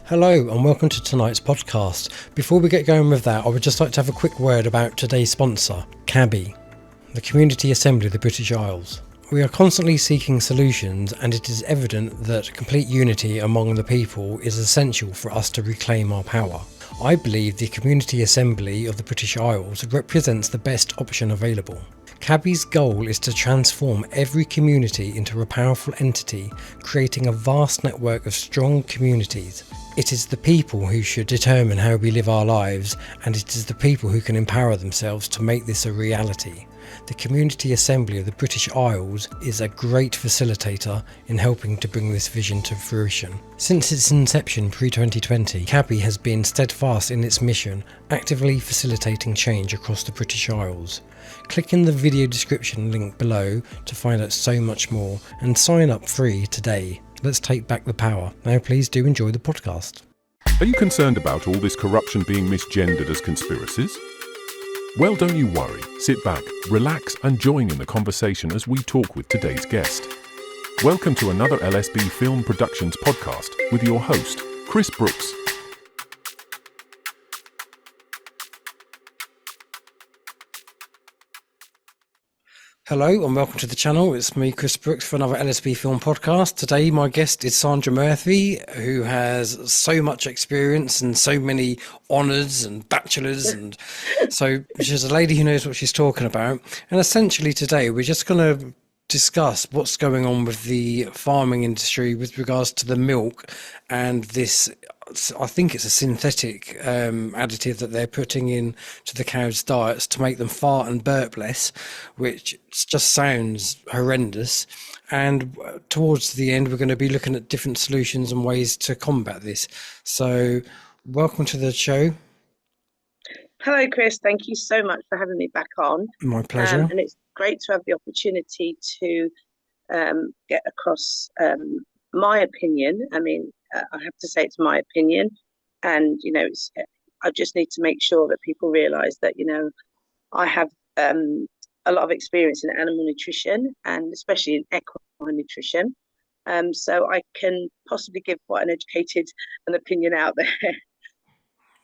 Hello and welcome to tonight's podcast. Before we get going with that, I would just like to have a quick word about today's sponsor, CABI, the Community Assembly of the British Isles. We are constantly seeking solutions, and it is evident that complete unity among the people is essential for us to reclaim our power. I believe the Community Assembly of the British Isles represents the best option available. CABI's goal is to transform every community into a powerful entity, creating a vast network of strong communities. It is the people who should determine how we live our lives, and it is the people who can empower themselves to make this a reality. The Community Assembly of the British Isles is a great facilitator in helping to bring this vision to fruition. Since its inception pre-2020, CABI has been steadfast in its mission, actively facilitating change across the British Isles. Click in the video description link below to find out so much more, and sign up free today. Let's take back the power. Now please do enjoy the podcast. Are you concerned about all this corruption being misgendered as conspiracies? Well, don't you worry. Sit back, relax and join in the conversation as we talk with today's guest. Welcome to another LSB Film Productions podcast with your host, Chris Brooks. Hello and welcome to the channel. It's me, Chris Brooks, for another LSB Film podcast. Today my guest is Sandra Murphy, who has so much experience and so many honours and bachelors, and so she's a lady who knows what she's talking about. And essentially today we're just going to discuss what's going on with the farming industry with regards to the milk and this, I think it's a synthetic additive that they're putting in to the cows' diets to make them fart and burp less, which just sounds horrendous. And towards the end, we're going to be looking at different solutions and ways to combat this. So welcome to the show. Hello, Chris. Thank you so much for having me back on. My pleasure. And it's great to have the opportunity to get across my opinion. I mean, I have to say it's my opinion, and I just need to make sure that people realise that I have a lot of experience in animal nutrition and especially in equine nutrition, so I can possibly give quite an educated opinion out there.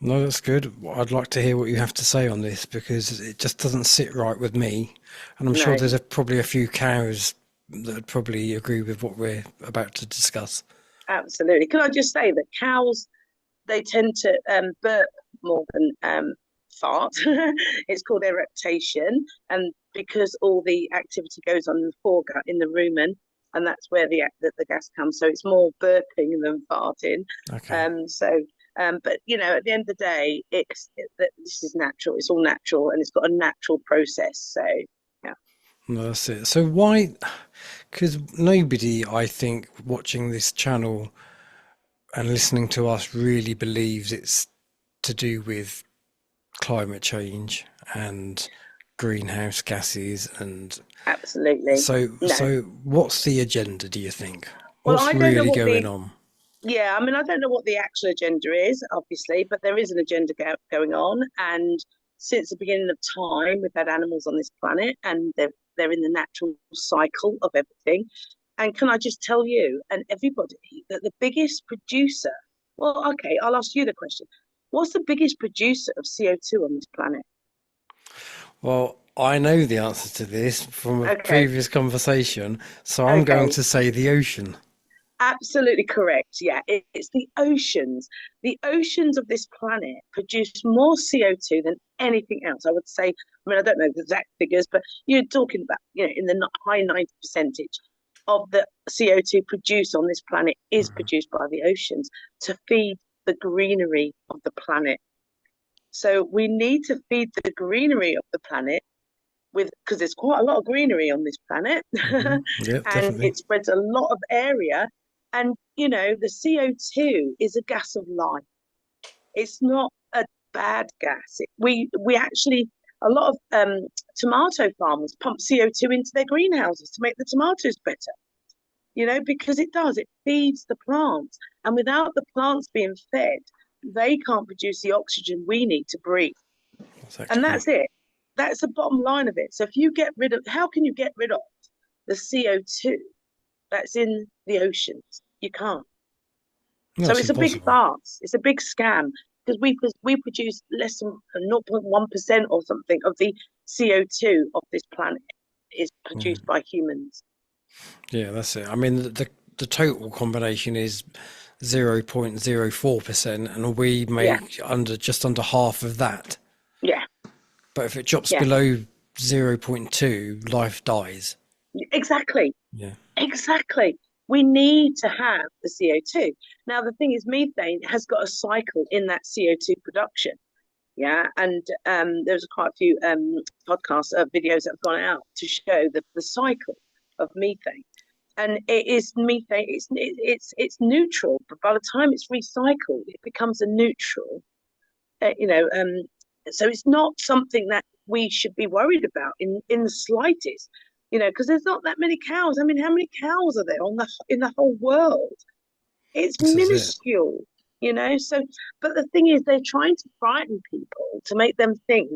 No, that's good. I'd like to hear what you have to say on this, because it just doesn't sit right with me, and I'm sure there's probably a few cows that would probably agree with what we're about to discuss. Absolutely. Can I just say that cows, they tend to burp more than fart. It's called eructation, and because all the activity goes on in the foregut, in the rumen, and that's where the gas comes. So it's more burping than farting. Okay. But at the end of the day, this is natural. It's all natural, and it's got a natural process. So yeah. No, that's it. So why? Because nobody, I think, watching this channel and listening to us really believes it's to do with climate change and greenhouse gases and absolutely. So what's the agenda, do you think? Well, what's really going on? Yeah, I mean, I don't know what the actual agenda is, obviously, but there is an agenda going on. And since the beginning of time, we've had animals on this planet, and they're in the natural cycle of everything. And can I just tell you and everybody that the biggest producer, well, okay, I'll ask you the question. What's the biggest producer of CO2 on this planet? Well, I know the answer to this from a previous conversation, so I'm going to say the ocean. Absolutely correct. Yeah, it's the oceans. The oceans of this planet produce more CO2 than anything else. I would say, I mean, I don't know the exact figures, but you're talking about, in the high 90% of the CO2 produced on this planet is produced by the oceans to feed the greenery of the planet. So we need to feed the greenery of the planet because there's quite a lot of greenery on this planet. Yeah, and definitely. It spreads a lot of area. And, the CO2 is a gas of life. It's not a bad gas. We actually, a lot of tomato farmers pump CO2 into their greenhouses to make the tomatoes better, because it feeds the plants. And without the plants being fed, they can't produce the oxygen we need to breathe. And that's it. That's the bottom line of it. So if you how can you get rid of the CO2 that's in the oceans? You can't. No, So it's it's a big impossible. farce. It's a big scam because we produce less than 0.1% or something of the CO2 of this planet is Yeah, produced by humans. yeah, that's it. I mean, the total combination is 0.04%, and we Yeah, make under just under half of that. yeah, But if it drops yeah, below 0.2, life dies. exactly. Yeah. Exactly. We need to have the CO2. Now, the thing is, methane has got a cycle in that CO2 production. Yeah. And there's quite a few podcasts, videos that have gone out to show the cycle of methane. And it is methane, it's neutral, but by the time it's recycled, it becomes a neutral, you know, so it's not something that we should be worried about in the slightest, because there's not that many cows. I mean, how many cows are there in the whole world? It's This is it. minuscule. So, but the thing is, they're trying to frighten people to make them think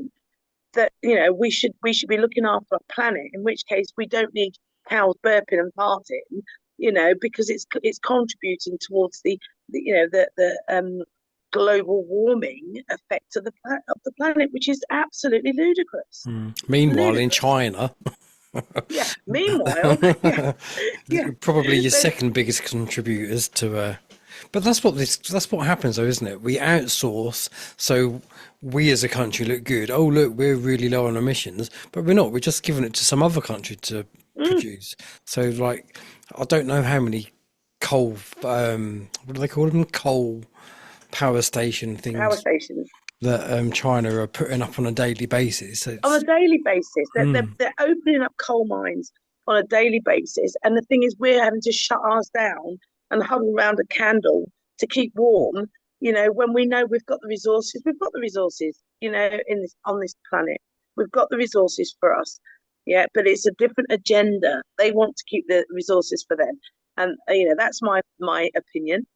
that we should be looking after our planet. In which case, we don't need cows burping and farting, because it's contributing towards the global warming effect of the planet, which is absolutely ludicrous. Meanwhile, in Ludicrous. China, Yeah. Meanwhile, yeah, yeah. probably your They, second biggest contributors to but that's what happens though, isn't it? We outsource, so we as a country look good. Oh look, we're really low on emissions, but we're not. We're just giving it to some other country to mm, produce. So like, I don't know how many coal what do they call them, coal power station Power things stations. that China are putting up on a daily basis. On a It's daily basis. They're, mm, they're opening up coal mines on a daily basis. And the thing is, we're having to shut ours down and huddle around a candle to keep warm. When we know we've got the resources, on this planet. We've got the resources for us. Yeah, but it's a different agenda. They want to keep the resources for them. And that's my opinion.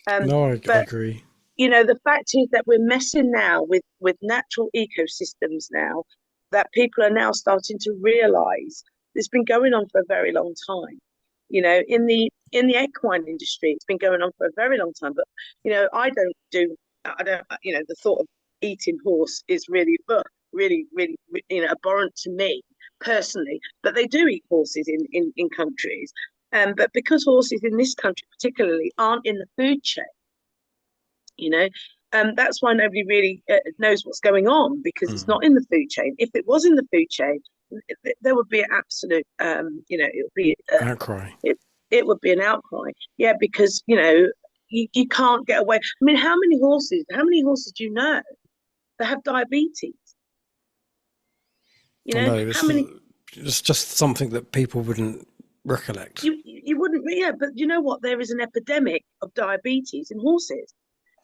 no, I But agree. the fact is that we're messing now with natural ecosystems now, that people are now starting to realize it's been going on for a very long time. In the equine industry, it's been going on for a very long time. But I don't. The thought of eating horse is really, really, really, abhorrent to me personally. But they do eat horses in countries, but because horses in this country particularly aren't in the food chain, you know. That's why nobody really knows what's going on, because it's Mm. not in the food chain. If it was in the food chain, there would be an absolute, it would be, Outcry. it would be an outcry. Yeah, because you can't get away. I mean, How many horses do you know that have diabetes? I know How many? it's just something that people wouldn't recollect. You wouldn't, yeah, but you know what? There is an epidemic of diabetes in horses.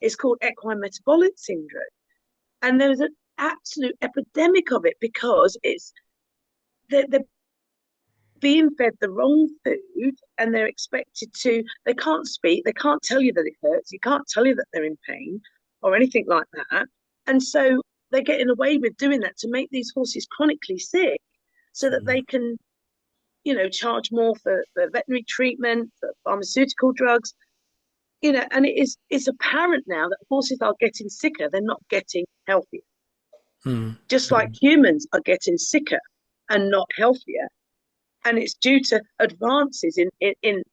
It's called equine metabolic syndrome. And there's an absolute epidemic of it because they're being fed the wrong food, and they're expected to. They can't speak. They can't tell you that it hurts. You can't tell you that they're in pain or anything like that. And so they're getting away with doing that to make these horses chronically sick, so that they can, charge more for veterinary treatment, for pharmaceutical drugs. And it's apparent now that horses are getting sicker. They're not getting healthier. Mm. Just like humans are getting sicker and not healthier. And it's due to advances in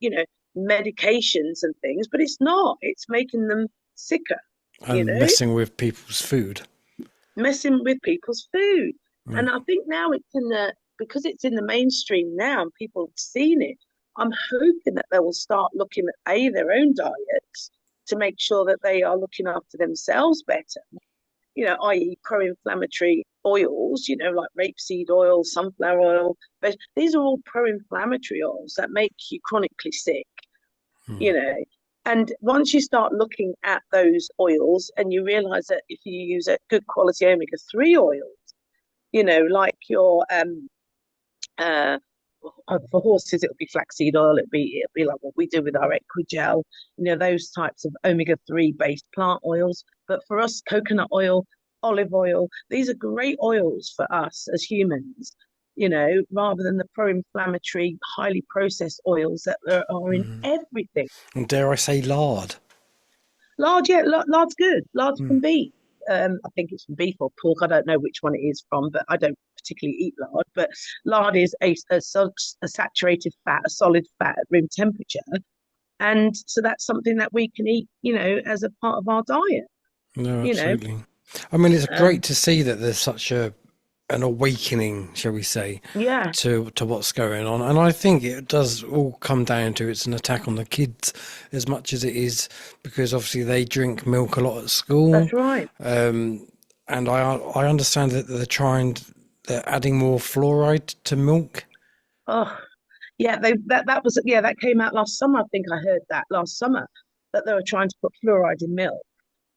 medications and things, but it's not. It's making them sicker, And messing with people's food. messing with people's food. Mm. And I think now because it's in the mainstream now and people have seen it, I'm hoping that they will start looking at their own diets to make sure that they are looking after themselves better, i.e. pro-inflammatory oils, like rapeseed oil, sunflower oil. But these are all pro-inflammatory oils that make you chronically sick, you Mm. know. And once you start looking at those oils and you realize that if you use a good quality omega-3 oils, like your uh, for horses, it would be flaxseed oil. It'd be like what we do with our Equigel, those types of omega-3 based plant oils. But for us, coconut oil, olive oil, these are great oils for us as humans, rather than the pro-inflammatory, highly processed oils that are in everything. And dare I say lard? Lard, yeah, lard's good. Lard's Mm. from beef. I think it's from beef or pork. I don't know which one it is from, but I don't particularly eat lard. But lard is a saturated fat, a solid fat at room temperature, and so that's something that we can eat, as a part of our diet. No, You know, absolutely. I mean, it's great um, to see that there's such an awakening, shall we say, yeah, to what's going on. And I think it does all come down to it's an attack on the kids as much as it is because obviously they drink milk a lot at school. that's right. And I understand that they're adding more fluoride to milk. Oh, yeah, that came out last summer. I think I heard that last summer that they were trying to put fluoride in milk.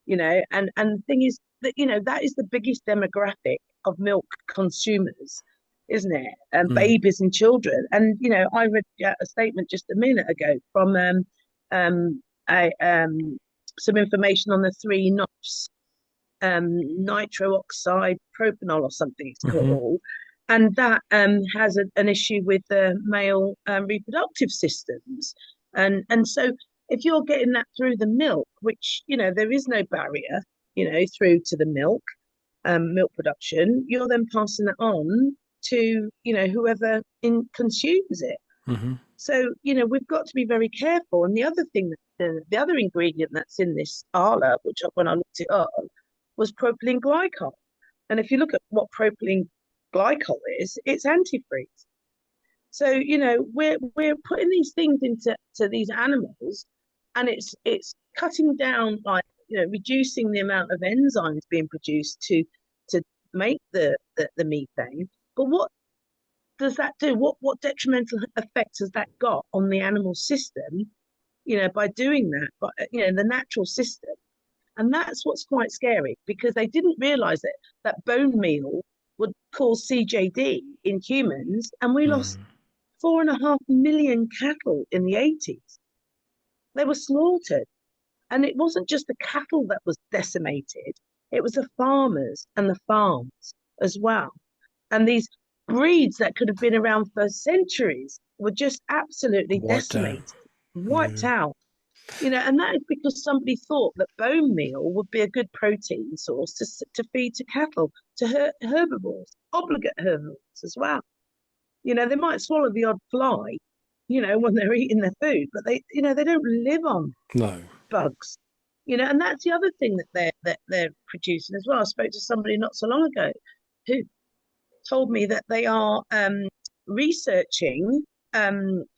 And the thing is that that is the biggest demographic of milk consumers, isn't it? And Mm. babies and children. And I read a statement just a minute ago from a some information on the three NOx, nitro oxide propanol or something it's Hmm. called, and that has an issue with the male reproductive systems, and so if you're getting that through the milk, which there is no barrier, through to the milk production, you're then passing that on to whoever consumes it. Hmm. So we've got to be very careful. And the other thing, the other ingredient that's in this Arla, which when I looked it up, was propylene glycol. And if you look at what propylene glycol is, it's antifreeze. So we're putting these things into these animals, and it's cutting down, like reducing the amount of enzymes being produced to make the methane. But what does that do? What detrimental effect has that got on the animal system? By doing that, but the natural system. And that's what's quite scary, because they didn't realize that bone meal would cause CJD in humans, and we lost Mm. 4.5 million cattle in the 80s. They were slaughtered. And it wasn't just the cattle that was decimated, it was the farmers and the farms as well. And these breeds that could have been around for centuries were just absolutely Wiped out. decimated, wiped Yeah. out. And that is because somebody thought that bone meal would be a good protein source to feed to cattle, to herbivores, obligate herbivores as well. They might swallow the odd fly, when they're eating their food, but they don't live on No. bugs. And that's the other thing that they're producing as well. I spoke to somebody not so long ago who told me that they are researching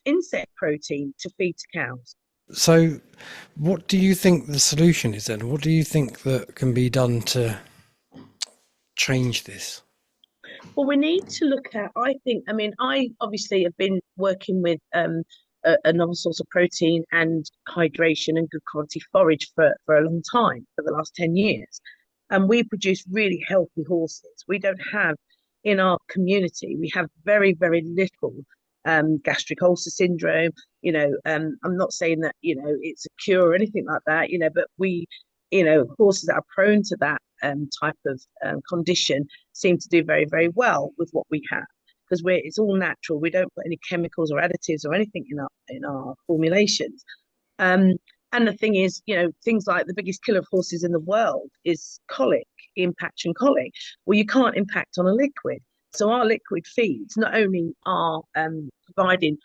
insect protein to feed to cows. So, what do you think the solution is then? What do you think that can be done to change this? Well, we need to look at, I think, I mean, I obviously have been working with a novel source of protein and hydration and good quality forage for a long time, for the last 10 years. And we produce really healthy horses. We don't have in our community, we have very, very little gastric ulcer syndrome. I'm not saying that, it's a cure or anything like that, but horses that are prone to that type of condition seem to do very, very well with what we have, because it's all natural. We don't put any chemicals or additives or anything in our formulations. Um, and the thing is, things like the biggest killer of horses in the world is colic, impaction colic. Well, you can't impact on a liquid. So our liquid feeds not only are providing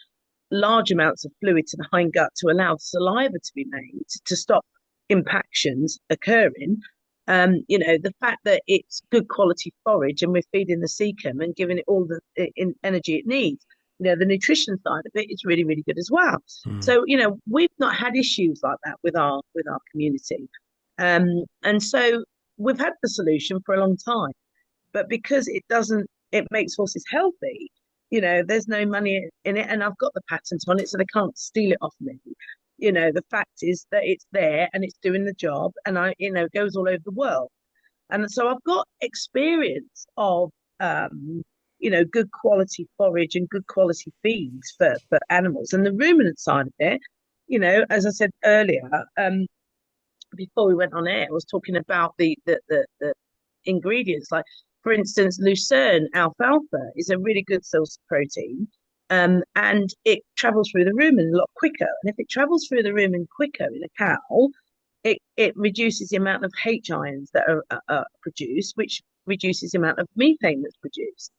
large amounts of fluid to the hind gut to allow saliva to be made to stop impactions occurring. The fact that it's good quality forage and we're feeding the cecum and giving it all the energy it needs. The nutrition side of it is really, really good as well. Mm. So, we've not had issues like that with our community. And so we've had the solution for a long time. But because it makes horses healthy, there's no money in it, and I've got the patent on it, so they can't steal it off me. The fact is that it's there and it's doing the job, and it goes all over the world. And so I've got experience of, good quality forage and good quality feeds for animals. And the ruminant side of it, as I said earlier, before we went on air, I was talking about the ingredients. Like, for instance, lucerne alfalfa is a really good source of protein, and it travels through the rumen a lot quicker. And if it travels through the rumen quicker in a cow, it reduces the amount of H ions that are produced, which reduces the amount of methane that's produced.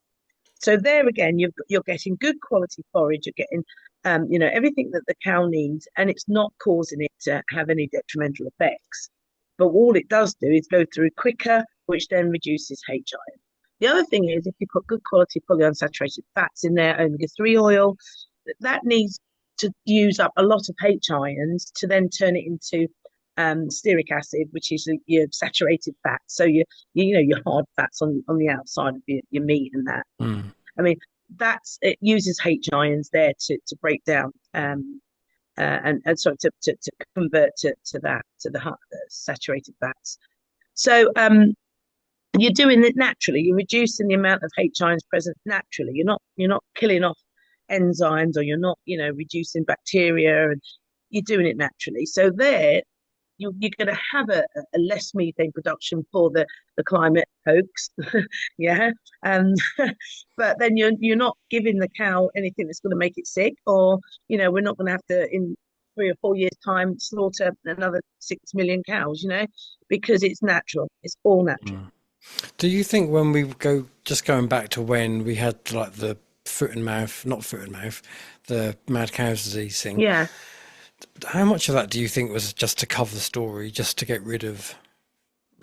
So there again, you're getting good quality forage. You're getting, everything that the cow needs, and it's not causing it to have any detrimental effects. But all it does do is go through quicker, which then reduces H ion. The other thing is if you put good quality polyunsaturated fats in there, omega-3 oil, that needs to use up a lot of H ions to then turn it into stearic acid, which is your saturated fat. So your hard fats on the outside of your meat and that. Mm. I mean, it uses H ions there to break down and sort of to convert to the saturated fats. So you're doing it naturally. You're reducing the amount of H ions present naturally. You're not killing off enzymes, or you're not reducing bacteria, and you're doing it naturally. So there you're going to have a less methane production for the climate hoax. Yeah. But then you're not giving the cow anything that's going to make it sick, or we're not going to have to in 3 or 4 years time slaughter another 6 million cows, because it's natural. It's all natural. Do you think when we going back to when we had like the the mad cow's disease thing, Yeah. how much of that do you think was just to cover the story, just to get rid of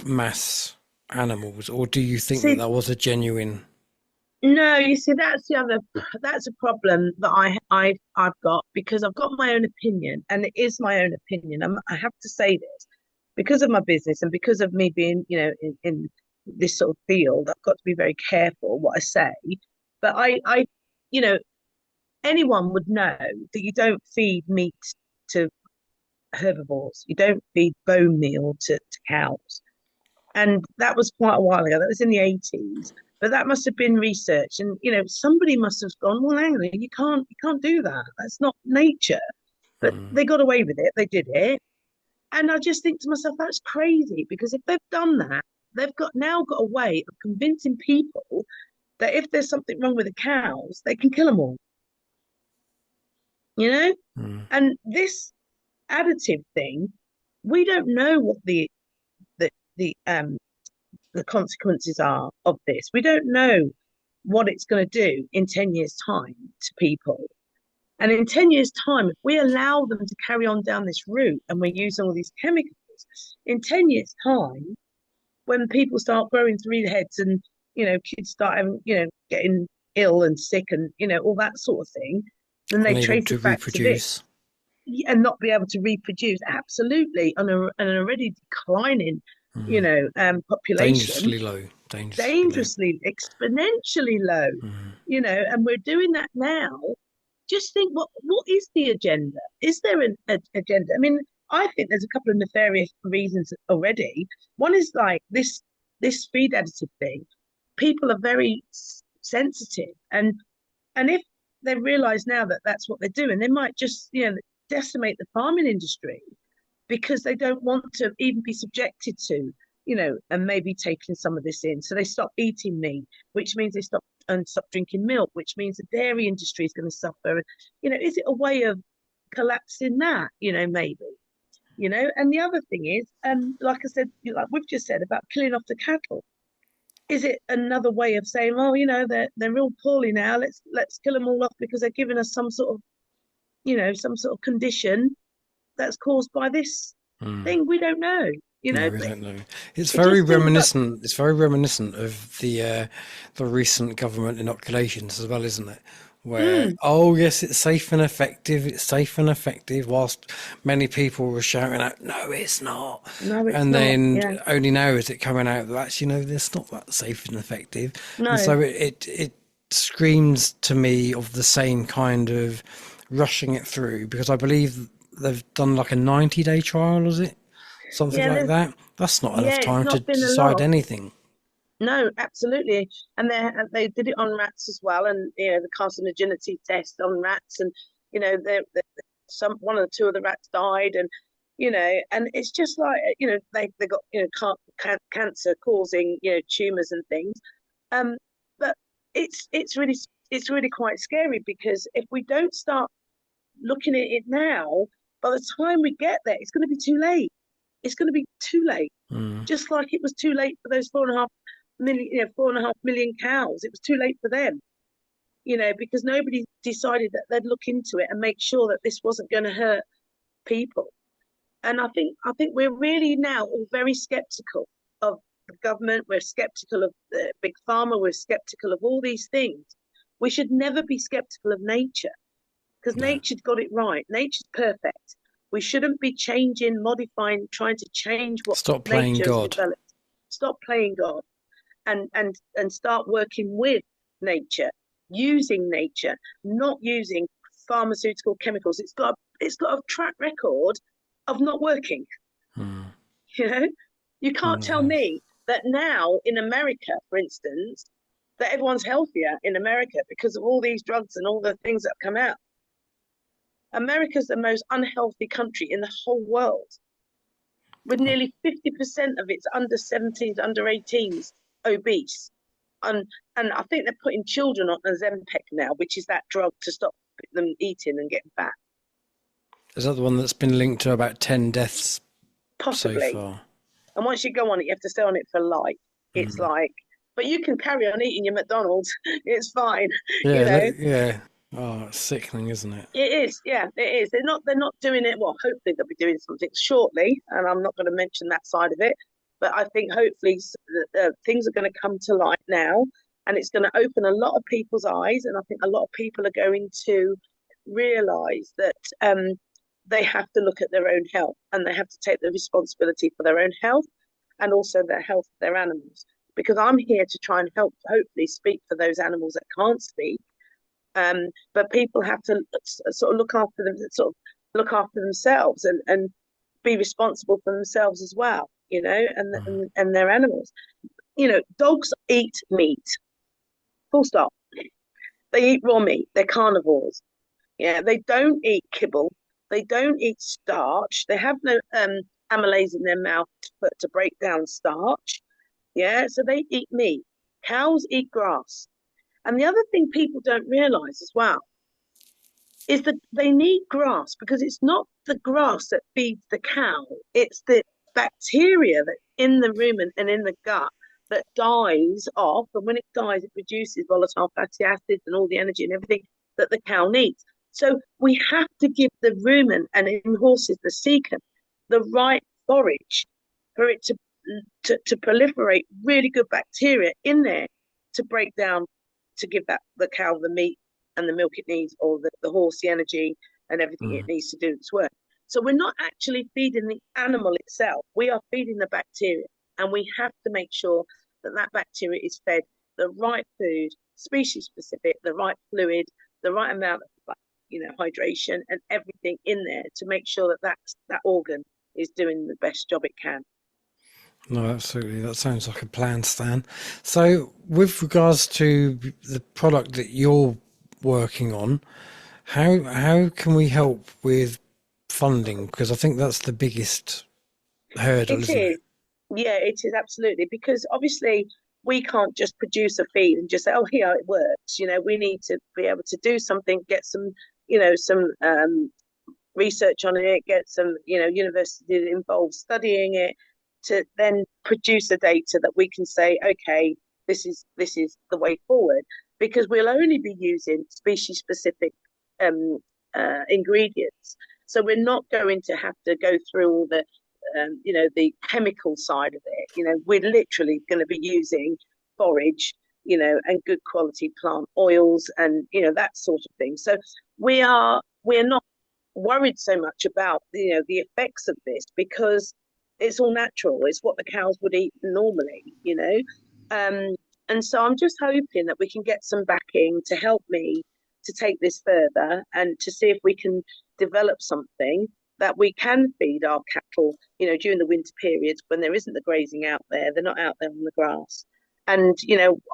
mass animals, or do you think that was a genuine? No, you see, that's a problem that I've got, because I've got my own opinion, and it is my own opinion. I have to say this because of my business and because of me being, in this sort of field. I've got to be very careful what I say. But anyone would know that you don't feed meat to herbivores. You don't feed bone meal to cows. And that was quite a while ago. That was in the 80s. But that must have been research. And, somebody must have gone, well, hang on, you can't do that. That's not nature. But they got away with it. They did it. And I just think to myself, that's crazy, because if they've done that, they've now got a way of convincing people that if there's something wrong with the cows, they can kill them all. And this additive thing, we don't know what the consequences are of this. We don't know what it's going to do in 10 years' time to people. And in 10 years' time, if we allow them to carry on down this route and we use all these chemicals, in 10 years' time, when people start growing 3 heads and, kids start having, getting ill and sick and, all that sort of thing, then they trace it back to this. And not be able to reproduce, absolutely, on an already declining, population. Dangerously, exponentially low, and we're doing that now. Just think, what is the agenda? Is there an agenda? I mean, I think there's a couple of nefarious reasons already. One is like this feed additive thing. People are very sensitive, and if they realize now that that's what they're doing, they might just decimate the farming industry, because they don't want to even be subjected to and maybe taking some of this in. So they stop eating meat, which means they stop drinking milk, which means the dairy industry is going to suffer. Is it a way of collapsing that? Maybe. And the other thing is, like I said, like we've just said about killing off the cattle. Is it another way of saying, well, they're real poorly now, let's kill them all off because they're giving us some sort of condition that's caused by this thing? We don't know. No, we don't know. It's very reminiscent. It's very reminiscent of the recent government inoculations as well, isn't it? Where oh yes, it's safe and effective. It's safe and effective. Whilst many people were shouting out, "No, it's not." No, it's and not. then only now is it coming out that actually, no, it's not that safe and effective. No. And so it screams to me of the same kind of rushing it through, because I believe they've done like a 90-day trial, is it? Something like that. That's not enough time to decide anything. No, absolutely. And they did it on rats as well, and the carcinogenity test on rats, and one or two of the rats died, and and it's just like they got cancer causing tumors and things, but it's really quite scary, because if we don't start looking at it now, by the time we get there, it's going to be too late. it's going to be too late. Just like it was too late for those 4.5 million cows. It was too late for them, because nobody decided that they'd look into it and make sure that this wasn't going to hurt people. And I think we're really now all very skeptical of the government. We're skeptical of the big pharma. We're skeptical of all these things. We should never be skeptical of nature, because nature's got it right. Nature's perfect. We shouldn't be changing, modifying, trying to change what Stop playing nature God. has developed. Stop playing God, and start working with nature, using nature, not using pharmaceutical chemicals. It's got a track record of not working. You can't tell me that now in America, for instance, that everyone's healthier in America because of all these drugs and all the things that have come out. America's the most unhealthy country in the whole world, with nearly 50% of its under 17s, under 18s obese. And I think they're putting children on Ozempic now, which is that drug to stop them eating and getting fat. Is that the one that's been linked to about 10 deaths Possibly. so far? And once you go on it, you have to stay on it for life. It's like, but you can carry on eating your McDonald's. It's fine. Yeah. Oh, it's sickening, isn't it? It is. Yeah, it is. They're not doing it. Well, hopefully they'll be doing something shortly, and I'm not going to mention that side of it. But I think hopefully things are going to come to light now, and it's going to open a lot of people's eyes. And I think a lot of people are going to realise that they have to look at their own health, and they have to take the responsibility for their own health and also the health of their animals. Because I'm here to try and help, hopefully, speak for those animals that can't speak. But people have to sort of look after themselves and be responsible for themselves as well, and their animals. Dogs eat meat. Full stop. They eat raw meat. They're carnivores. Yeah, they don't eat kibble. They don't eat starch. They have no amylase in their mouth to break down starch. Yeah, so they eat meat. Cows eat grass. And the other thing people don't realise as well is that they need grass, because it's not the grass that feeds the cow. It's the bacteria that's in the rumen and in the gut that dies off. And when it dies, it produces volatile fatty acids and all the energy and everything that the cow needs. So we have to give the rumen, and in horses, the cecum, the right forage for it to proliferate really good bacteria in there to break down, to give the cow the meat and the milk it needs, or the horse the energy and everything it needs to do its work. So we're not actually feeding the animal itself. We are feeding the bacteria, and we have to make sure that bacteria is fed the right food, species specific, the right fluid, the right amount of hydration and everything in there to make sure that organ is doing the best job it can. No, absolutely. That sounds like a plan, Stan. So with regards to the product that you're working on, how can we help with funding? Because I think that's the biggest hurdle, isn't it? Yeah, it is, absolutely. Because obviously we can't just produce a feed and just say, oh, here it works. We need to be able to do something, get some research on it, get some, university involved studying it, to then produce the data that we can say, okay, this is the way forward, because we'll only be using species specific ingredients. So we're not going to have to go through all the the chemical side of it. We're literally going to be using forage, and good quality plant oils and that sort of thing. So we're not worried so much about the effects of this, because it's all natural. It's what the cows would eat normally, and so I'm just hoping that we can get some backing to help me to take this further, and to see if we can develop something that we can feed our cattle, during the winter periods when there isn't the grazing out there. They're not out there on the grass. And,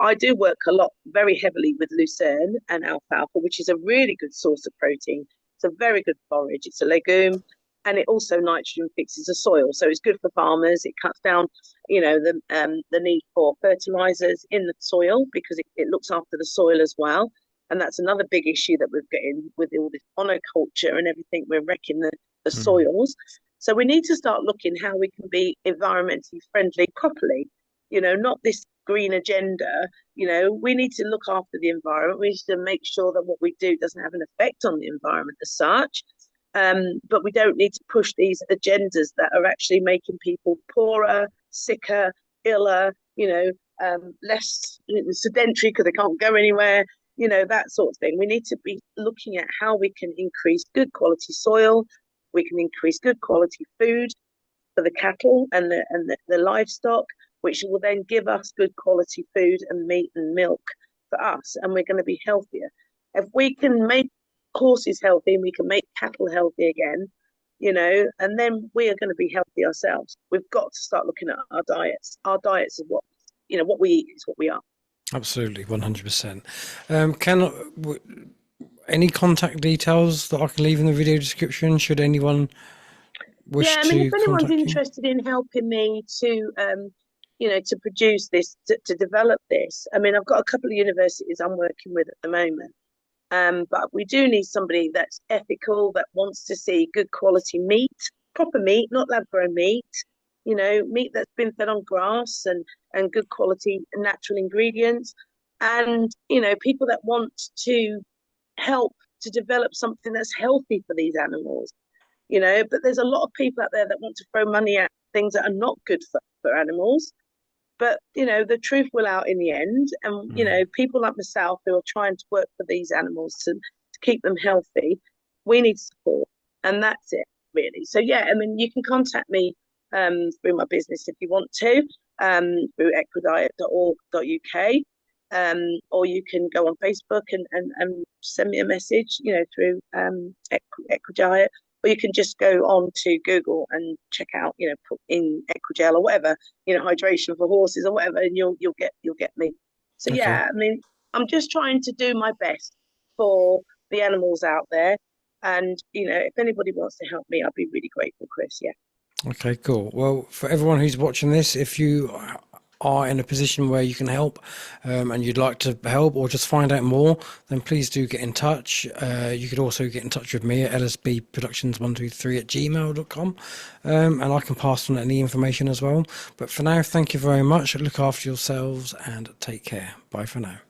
I do work a lot, very heavily with lucerne and alfalfa, which is a really good source of protein. It's a very good forage. It's a legume, and it also nitrogen fixes the soil. So it's good for farmers. It cuts down, the need for fertilizers in the soil, because it looks after the soil as well. And that's another big issue that we're getting with all this monoculture and everything. We're wrecking the soils. So we need to start looking how we can be environmentally friendly properly, not this green agenda. We need to look after the environment. We need to make sure that what we do doesn't have an effect on the environment as such. But we don't need to push these agendas that are actually making people poorer, sicker, iller, less sedentary because they can't go anywhere, that sort of thing. We need to be looking at how we can increase good quality soil, we can increase good quality food for the cattle and the livestock, which will then give us good quality food and meat and milk for us, and we're going to be healthier. If we can make horses healthy and we can make cattle healthy again, and then we are going to be healthy ourselves. We've got to start looking at our diets. Our diets is what we eat is what we are. Absolutely, 100%. Any contact details that I can leave in the video description should anyone wish to if anyone's contact you? interested in helping me to to produce this, to develop this, I've got a couple of universities I'm working with at the moment. But we do need somebody that's ethical, that wants to see good quality meat, proper meat, not lab-grown meat, meat that's been fed on grass and good quality natural ingredients. And, people that want to help to develop something that's healthy for these animals, but there's a lot of people out there that want to throw money at things that are not good for animals. But, the truth will out in the end. And, people like myself who are trying to work for these animals to keep them healthy, we need support. And that's it, really. So, you can contact me through my business if you want to, through equidiet.org.uk. Or you can go on Facebook and send me a message, through Equidiet. Or you can just go on to Google and check out, put in Equigel or whatever, hydration for horses or whatever, and you'll get me. So Okay. I'm just trying to do my best for the animals out there. And, if anybody wants to help me, I'd be really grateful, Chris. Yeah. Okay, cool. Well, for everyone who's watching this, if you are in a position where you can help and you'd like to help or just find out more, then please do get in touch. You could also get in touch with me at lsbproductions123@gmail.com, and I can pass on any information as well. But for now, thank you very much. Look after yourselves and take care. Bye for now.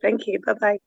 Thank you. Bye-bye.